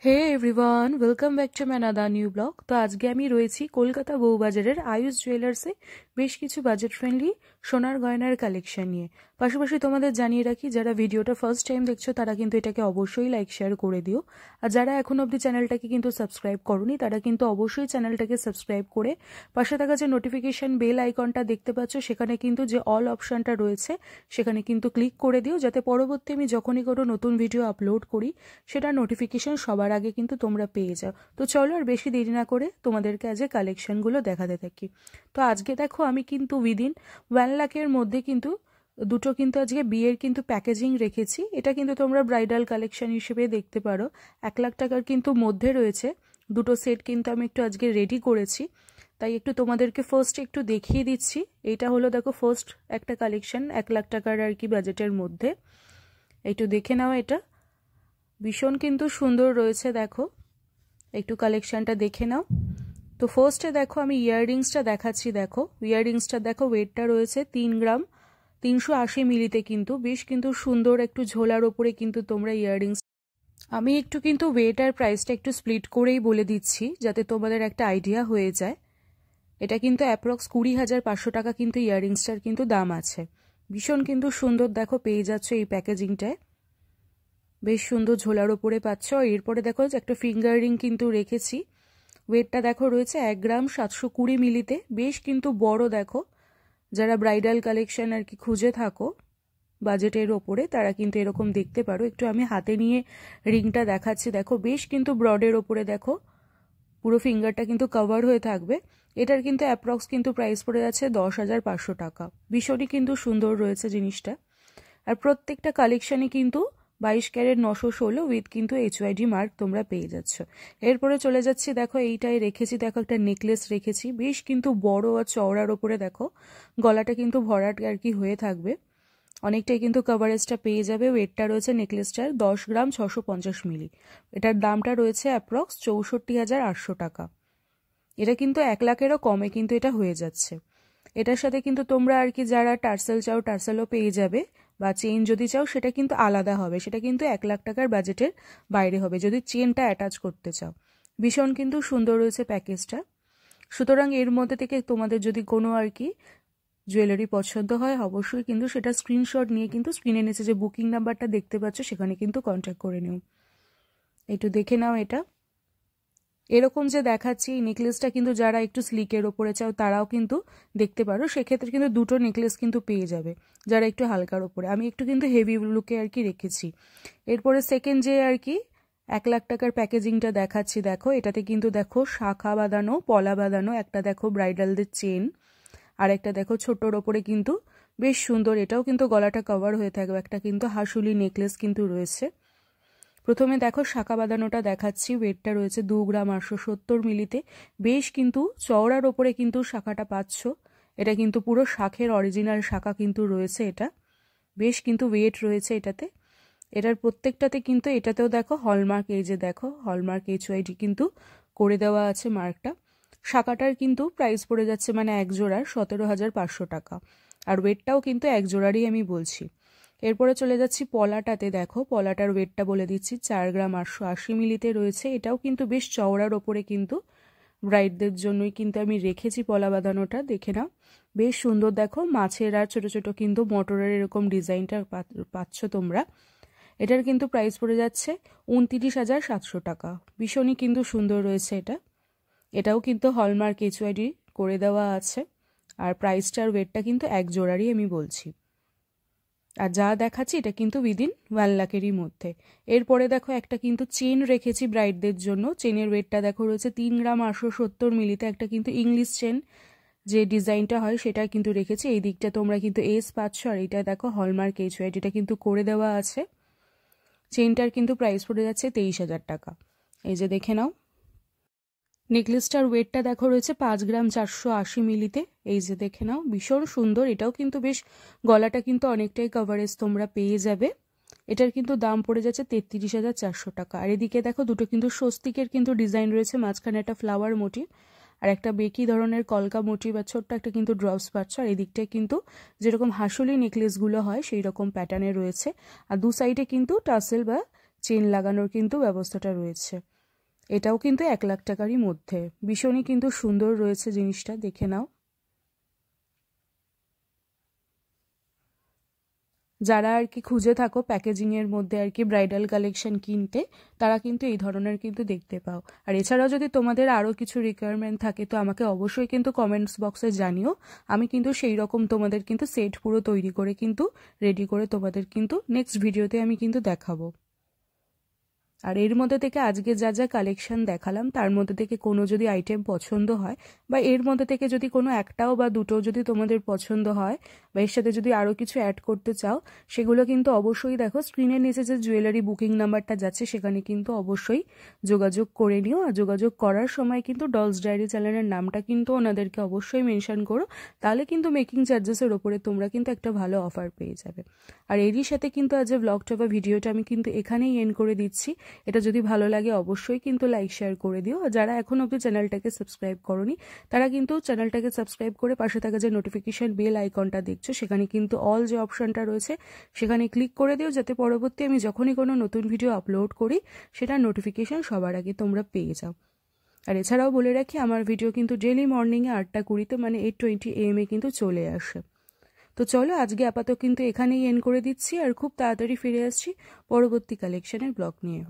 Hey everyone, welcome back to my another new blog. তো আজকে আমি রয়েছি কলকাতা বউবাজারের আয়ুষ জুয়েলার্সে বেশ কিছু বাজেট ফ্রেন্ডলি সোনার গয়নার কালেকশন নিয়ে। পাশাপাশি তোমাদের জানিয়ে রাখি, যারা ভিডিওটা ফার্স্ট টাইম দেখছো তারা কিন্তু এটাকে অবশ্যই লাইক শেয়ার করে দিও। আর যারা এখন অবধি চ্যানেলটাকে কিন্তু সাবস্ক্রাইব করোনি তারা কিন্তু অবশ্যই চ্যানেলটাকে সাবস্ক্রাইব করে পাশে থাকা যে নোটিফিকেশন বেল আইকনটা দেখতে পাচ্ছ সেখানে কিন্তু যে অল অপশনটা রয়েছে সেখানে কিন্তু ক্লিক করে দিও, যাতে পরবর্তী আমি যখনই কোনো নতুন ভিডিও আপলোড করি সেটার নোটিফিকেশন সবার আগে কিন্তু তোমরা পেয়ে যাও। তো চলো আর বেশি দেরি না করে তোমাদেরকে আজ কালেকশনগুলো দেখাতে থাকি। তো আজকে দেখো আমি কিন্তু উইদিন 1 লাখের মধ্যে কিন্তু দুটো কিন্তু আজকে বিয়ের কিন্তু প্যাকেজিং রেখেছি। এটা কিন্তু তোমরা ব্রাইডাল কালেকশন হিসেবে দেখতে পারো। 1 লাখ টাকার কিন্তু মধ্যে রয়েছে দুটো সেট কিন্তু আমি একটু আজকে রেডি করেছি, তাই একটু তোমাদেরকে ফার্স্ট একটু দেখিয়ে দিচ্ছি। এইটা হলো দেখো ফার্স্ট একটা কালেকশন 1 লাখ টাকার আর কি বাজেটের মধ্যে। একটু দেখে নাও, এটা ভীষণ কিন্তু সুন্দর রয়েছে। দেখো একটু কালেকশনটা দেখে নাও। তো ফার্স্টে দেখো আমি ইয়াররিংসটা দেখাচ্ছি। দেখো ইয়াররিংসটা দেখো ওয়েটটা রয়েছে 3 গ্রাম 380 মিলিতে, কিন্তু বেশ কিন্তু সুন্দর একটু ঝোলার ওপরে কিন্তু তোমরা ইয়াররিংস। আমি একটু কিন্তু ওয়েট আর প্রাইসটা একটু স্প্লিট করেই বলে দিচ্ছি যাতে তোমাদের একটা আইডিয়া হয়ে যায়। এটা কিন্তু অ্যাপ্রক্স 20,500 টাকা কিন্তু ইয়াররিংসটার কিন্তু দাম আছে। ভীষণ কিন্তু সুন্দর দেখো পেয়ে যাচ্ছ এই প্যাকেজিংটায়, বেশ সুন্দর ঝোলার ওপরে পাচ্ছ। এরপরে দেখো একটা ফিঙ্গার রিং কিন্তু রেখেছি, ওয়েটটা দেখো রয়েছে 1 গ্রাম 720 মিলিতে, বেশ কিন্তু বড়। দেখো যারা ব্রাইডাল কালেকশন আর কি খুঁজে থাকো বাজেটের ওপরে তারা কিন্তু এরকম দেখতে পারো। একটু আমি হাতে নিয়ে রিংটা দেখাচ্ছি। দেখো বেশ কিন্তু ব্রডের ওপরে দেখো পুরো ফিঙ্গারটা কিন্তু কভার হয়ে থাকবে। এটার কিন্তু অ্যাপ্রক্স কিন্তু প্রাইস পড়ে যাচ্ছে 10,500 টাকা। ভীষণই কিন্তু সুন্দর রয়েছে জিনিসটা। আর প্রত্যেকটা কালেকশনই কিন্তু 22 ক্যারেট 916 উইথ কিন্তু HYD মার্ক তোমরা পেয়ে যাচ্ছ। এরপরে চলে যাচ্ছি, দেখো এইটাই রেখেছি। দেখো একটা নেকলেস রেখেছি, বেশ কিন্তু বড় আর চওড়ার ওপরে দেখো গলাটা কিন্তু ভরাট আর কি হয়ে থাকবে, অনেকটাই কিন্তু কভারেজটা পেয়ে যাবে। ওয়েটটা রয়েছে নেকলেসটার 10 গ্রাম 650 মিলি। এটার দামটা রয়েছে অ্যাপ্রক্স 64,800 টাকা। এটা কিন্তু 1 লাখেরও কমে কিন্তু এটা হয়ে যাচ্ছে। এটার সাথে কিন্তু তোমরা আর কি যারা টার্সেল চাও টার্সেলও পেয়ে যাবে, বা চেন যদি চাও সেটা কিন্তু আলাদা হবে, সেটা কিন্তু 1 লাখ টাকার বাজেটের বাইরে হবে যদি চেনটা অ্যাটাচ করতে চাও। ভীষণ কিন্তু সুন্দর রয়েছে প্যাকেজটা। সুতরাং এর মধ্যে থেকে তোমাদের যদি কোনো আর কি জুয়েলারি পছন্দ হয় অবশ্যই কিন্তু সেটা স্ক্রিনশট নিয়ে কিন্তু স্ক্রিনে নিচে যে বুকিং নাম্বারটা দেখতে পাচ্ছ সেখানে কিন্তু কন্ট্যাক্ট করে নিও। একটু দেখে নাও, এটা এরকম যে দেখাচ্ছি এই নেকলেসটা কিন্তু যারা একটু স্লিকের ওপরে চাও তারাও কিন্তু দেখতে পারো, সেক্ষেত্রে কিন্তু দুটো নেকলেস কিন্তু পেয়ে যাবে যারা একটু হালকার ওপরে। আমি একটু কিন্তু হেভি লুকে আর কি রেখেছি। এরপরে সেকেন্ড যে আর কি 1 লাখ টাকার প্যাকেজিংটা দেখাচ্ছি। দেখো এটাতে কিন্তু দেখো শাখা বাঁধানো পলা বাঁধানো একটা দেখো ব্রাইডালদের চেন, আর একটা দেখো ছোটোর ওপরে কিন্তু বেশ সুন্দর, এটাও কিন্তু গলাটা কভার হয়ে থাকবে, একটা কিন্তু হাসুলি নেকলেস কিন্তু রয়েছে। প্রথমে দেখো শাখা বাঁধানোটা দেখাচ্ছি, ওয়েটটা রয়েছে 2 গ্রাম 870 মিলিতে, বেশ কিন্তু চওড়ার ওপরে কিন্তু শাখাটা পাচ্ছ। এটা কিন্তু পুরো শাখের অরিজিনাল শাখা কিন্তু রয়েছে, এটা বেশ কিন্তু ওয়েট রয়েছে এটাতে। এটার প্রত্যেকটাতে কিন্তু এটাতেও দেখো হলমার্ক, এই যে দেখো হলমার্ক HYD কিন্তু করে দেওয়া আছে মার্কটা। শাখাটার কিন্তু প্রাইস পড়ে যাচ্ছে মানে এক জোড়ার 17,500 টাকা, আর ওয়েটটাও কিন্তু এক জোড়ারই আমি বলছি। এরপরে চলে যাচ্ছি পলাটাতে। দেখো পলাটার ওয়েটটা বলে দিচ্ছি 4 গ্রাম 880 মিলিতে রয়েছে, এটাও কিন্তু বেশ চওড়ার ওপরে কিন্তু ব্রাইডদের জন্যই কিন্তু আমি রেখেছি পলা বাঁধানোটা। দেখে নাও বেশ সুন্দর, দেখো মাছের আর ছোট ছোট কিন্তু মটরের এরকম ডিজাইনটা পাচ্ছ তোমরা। এটার কিন্তু প্রাইস পড়ে যাচ্ছে 29,700 টাকা। ভীষণই কিন্তু সুন্দর রয়েছে এটা। এটাও কিন্তু হলমার্ক HYD করে দেওয়া আছে, আর প্রাইসটার ওয়েটটা কিন্তু এক জোড়ারই আমি বলছি। আর যা দেখাচ্ছি এটা কিন্তু উইদিন 1 লাখেরই মধ্যে। এরপরে দেখো একটা কিন্তু চেন রেখেছি ব্রাইডদের জন্য। চেনের ওয়েটটা দেখো রয়েছে 3 গ্রাম 870 মিলিতে, একটা কিন্তু ইংলিশ চেন যে ডিজাইনটা হয় সেটা কিন্তু রেখেছি। এই দিকটা তোমরা কিন্তু এস পাচ্ছ, আর এটা দেখো হলমার্ক HYD এটা কিন্তু করে দেওয়া আছে। চেনটার কিন্তু প্রাইস পড়ে যাচ্ছে 23,000 টাকা। এই যে দেখে নাও, নেকলেসটার ওয়েটটা দেখো রয়েছে 5 গ্রাম 480 মিলিতে, এই যে দেখে নাও ভীষণ সুন্দর। এটাও কিন্তু বেশ গলাটা কিন্তু অনেকটাই কভারেজ তোমরা পেয়ে যাবে। এটার কিন্তু দাম পড়ে যাচ্ছে 33,400 টাকা। আর এদিকে দেখো দুটো কিন্তু স্বস্তিকের কিন্তু ডিজাইন রয়েছে, মাঝখানে একটা ফ্লাওয়ার মোটিভ আর একটা বেকি ধরনের কলকা মোটিভ বা ছোট্ট একটা কিন্তু ড্রপস পাচ্ছ। আর এদিকটায় কিন্তু যেরকম হাসুলি নেকলেসগুলো হয় সেই রকম প্যাটার্নে রয়েছে, আর দু সাইডে কিন্তু টাসেল বা চেন লাগানোর কিন্তু ব্যবস্থাটা রয়েছে। এটাও কিন্তু 1 লাখ টাকারই মধ্যে, ভীষণই কিন্তু সুন্দর রয়েছে জিনিসটা, দেখে নাও। যারা আর কি খুঁজে থাকো প্যাকেজিংয়ের মধ্যে আর কি ব্রাইডাল কালেকশন কিনতে, তারা কিন্তু এই ধরনের কিন্তু দেখতে পাও। আর এছাড়াও যদি তোমাদের আরও কিছু রিকোয়ারমেন্ট থাকে তো আমাকে অবশ্যই কিন্তু কমেন্টস বক্সে জানিও। আমি কিন্তু সেই রকম তোমাদের কিন্তু সেট পুরো তৈরি করে কিন্তু রেডি করে তোমাদের কিন্তু নেক্সট ভিডিওতে আমি কিন্তু দেখাবো। আর এর মধ্যে থেকে আজকে যা যা কালেকশন দেখালাম তার মধ্যে থেকে কোনো যদি আইটেম পছন্দ হয় বা এর মধ্যে থেকে যদি কোনো একটাও বা দুটো যদি তোমাদের পছন্দ হয় বা এর সাথে যদি আরও কিছু অ্যাড করতে চাও, সেগুলো কিন্তু অবশ্যই দেখো স্ক্রিনের নিচে যে জুয়েলারি বুকিং নাম্বারটা যাচ্ছে সেখানে কিন্তু অবশ্যই যোগাযোগ করে নিও। আর যোগাযোগ করার সময় কিন্তু ডলস ডায়েরি চ্যানেলের নামটা কিন্তু ওনাদেরকে অবশ্যই মেনশন করো, তাহলে কিন্তু মেকিং চার্জেসের ওপরে তোমরা কিন্তু একটা ভালো অফার পেয়ে যাবে। আর এরই সাথে কিন্তু আজ ব্লগটা বা ভিডিওটা আমি কিন্তু এখানেই এন্ড করে দিচ্ছি। এটা যদি ভালো লাগে অবশ্যই কিন্তু লাইক শেয়ার করে দিও। আর যারা এখন অবধি চ্যানেলটাকে সাবস্ক্রাইব করোনি তারা কিন্তু চ্যানেলটাকে সাবস্ক্রাইব করে পাশে থাকা যে নোটিফিকেশন বেল আইকনটা দেখছো সেখানে কিন্তু অল যে অপশনটা রয়েছে সেখানে ক্লিক করে দিও, যাতে পরবর্তী আমি যখনই কোনো নতুন ভিডিও আপলোড করি সেটার নোটিফিকেশন সবার আগে তোমরা পেয়ে যাও। আর এছাড়াও বলে রাখি আমার ভিডিও কিন্তু ডেইলি মর্নিংয়ে 8টা 20-তে মানে 8:20 AM কিন্তু চলে আসে। তো চলো আজকে আপাতত কিন্তু এখানেই এন্ড করে দিচ্ছি, আর খুব তাড়াতাড়ি ফিরে আসছি পরবর্তী কালেকশনের ব্লগ নিয়ে।